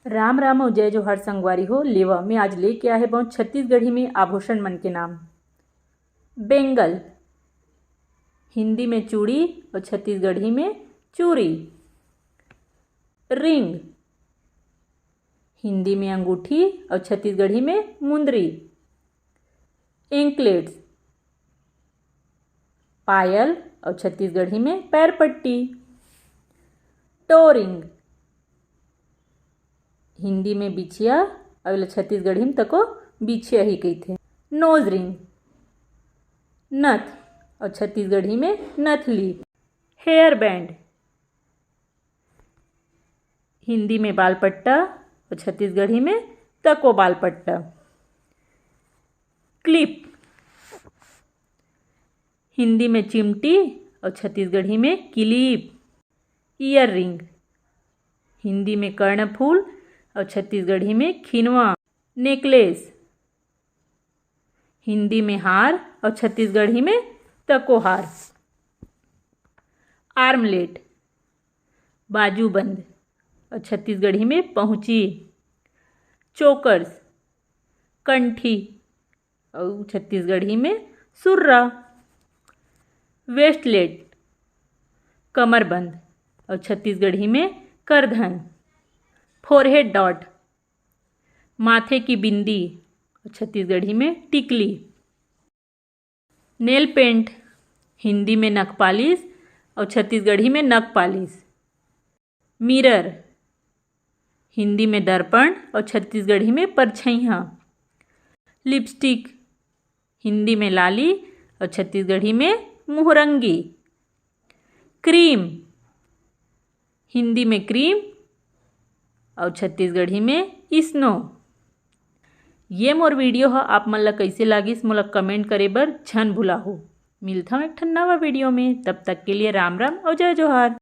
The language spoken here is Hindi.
राम राम और जय जोहार संगवारी हो। लेवा में आज लेके आए बहुत छत्तीसगढ़ी में आभूषण मन के नाम। बेंगल, हिंदी में चूड़ी और छत्तीसगढ़ी में चूड़ी। रिंग, हिंदी में अंगूठी और छत्तीसगढ़ी में मुंदरी। एंकलेट्स, पायल और छत्तीसगढ़ी में पैर पट्टी। टोरिंग, हिंदी में बिछिया और छत्तीसगढ़ी में तको बिछिया ही कहते। नोज रिंग, नथ और छत्तीसगढ़ी में नथली। हेयर बैंड, हिंदी में बाल पट्टा और छत्तीसगढ़ी में तको बाल पट्टा। क्लिप, हिंदी में चिमटी और छत्तीसगढ़ी में क्लिप। ईयर रिंग, हिंदी में कर्णफूल और छत्तीसगढ़ी में खिनवा। नेकलेस, हिंदी में हार और छत्तीसगढ़ी में तकोहार। आर्मलेट, बाजूबंद और छत्तीसगढ़ी में पहुंची। चोकर्स, कंठी और छत्तीसगढ़ी में सुर्रा। वेस्टलेट, कमरबंद और छत्तीसगढ़ी में करधन। फोरहेड डॉट, माथे की बिंदी और छत्तीसगढ़ी में टिकली। नेल पेंट, हिंदी में नख पालिश और छत्तीसगढ़ी में नख पालिश। मिरर, हिंदी में दर्पण और छत्तीसगढ़ी में परछाइयाँ। लिपस्टिक, हिंदी में लाली और छत्तीसगढ़ी में मुहरंगी। क्रीम, हिंदी में क्रीम और छत्तीसगढ़ी में स्नो। ये मोर वीडियो ह आप मन ला कैसे लागिस मोला कमेंट करे बर झन भुलाहू। मिलता हूँ एक ठन नवा वीडियो में, तब तक के लिए राम राम और जय जोहार।